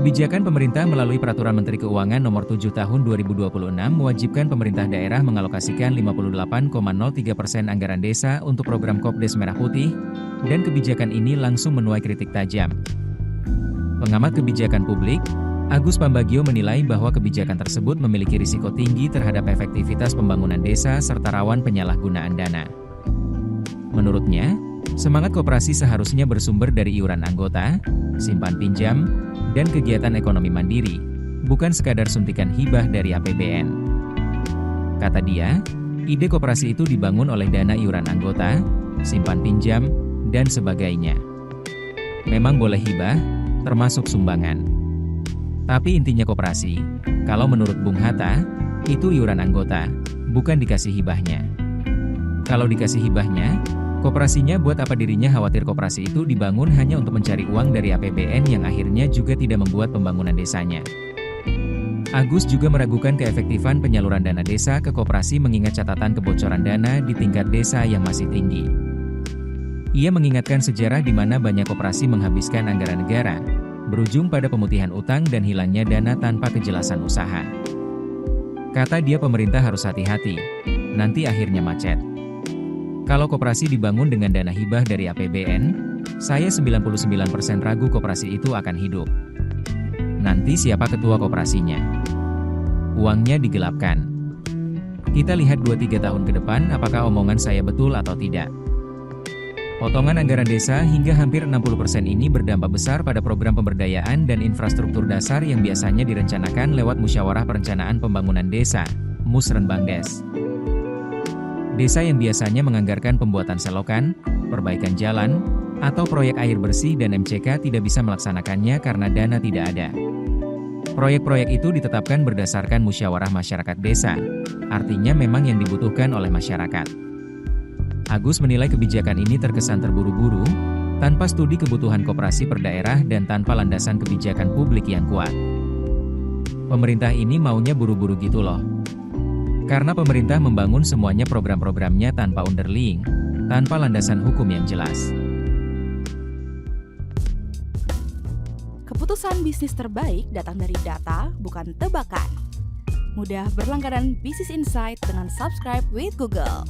Kebijakan pemerintah melalui Peraturan Menteri Keuangan Nomor 7 Tahun 2026 mewajibkan pemerintah daerah mengalokasikan 58,03% anggaran desa untuk program Kopdes Merah Putih, dan kebijakan ini langsung menuai kritik tajam. Pengamat kebijakan publik, Agus Pambagio menilai bahwa kebijakan tersebut memiliki risiko tinggi terhadap efektivitas pembangunan desa serta rawan penyalahgunaan dana. Menurutnya, semangat koperasi seharusnya bersumber dari iuran anggota, simpan pinjam, dan kegiatan ekonomi mandiri, bukan sekadar suntikan hibah dari APBN. Kata dia, ide koperasi itu dibangun oleh dana iuran anggota, simpan pinjam, dan sebagainya. Memang boleh hibah, termasuk sumbangan. Tapi intinya koperasi, kalau menurut Bung Hatta, itu iuran anggota, bukan dikasih hibahnya. Kalau dikasih hibahnya, koperasinya buat apa? Dirinya khawatir koperasi itu dibangun hanya untuk mencari uang dari APBN yang akhirnya juga tidak membuat pembangunan desanya. Agus juga meragukan keefektifan penyaluran dana desa ke koperasi mengingat catatan kebocoran dana di tingkat desa yang masih tinggi. Ia mengingatkan sejarah di mana banyak koperasi menghabiskan anggaran negara, berujung pada pemutihan utang dan hilangnya dana tanpa kejelasan usaha. Kata dia, pemerintah harus hati-hati, nanti akhirnya macet. Kalau koperasi dibangun dengan dana hibah dari APBN, saya 99% ragu koperasi itu akan hidup. Nanti siapa ketua koperasinya? Uangnya digelapkan. Kita lihat 2-3 tahun ke depan apakah omongan saya betul atau tidak. Potongan anggaran desa hingga hampir 60% ini berdampak besar pada program pemberdayaan dan infrastruktur dasar yang biasanya direncanakan lewat Musyawarah Perencanaan Pembangunan Desa, Musrenbangdes. Desa yang biasanya menganggarkan pembuatan selokan, perbaikan jalan, atau proyek air bersih dan MCK tidak bisa melaksanakannya karena dana tidak ada. Proyek-proyek itu ditetapkan berdasarkan musyawarah masyarakat desa, artinya memang yang dibutuhkan oleh masyarakat. Agus menilai kebijakan ini terkesan terburu-buru, tanpa studi kebutuhan koperasi per daerah dan tanpa landasan kebijakan publik yang kuat. Pemerintah ini maunya buru-buru gitu loh. Karena pemerintah membangun semuanya program-programnya tanpa underlying, tanpa landasan hukum yang jelas. Keputusan bisnis terbaik datang dari data, bukan tebakan. Mudah berlangganan Business Insight dengan subscribe with Google.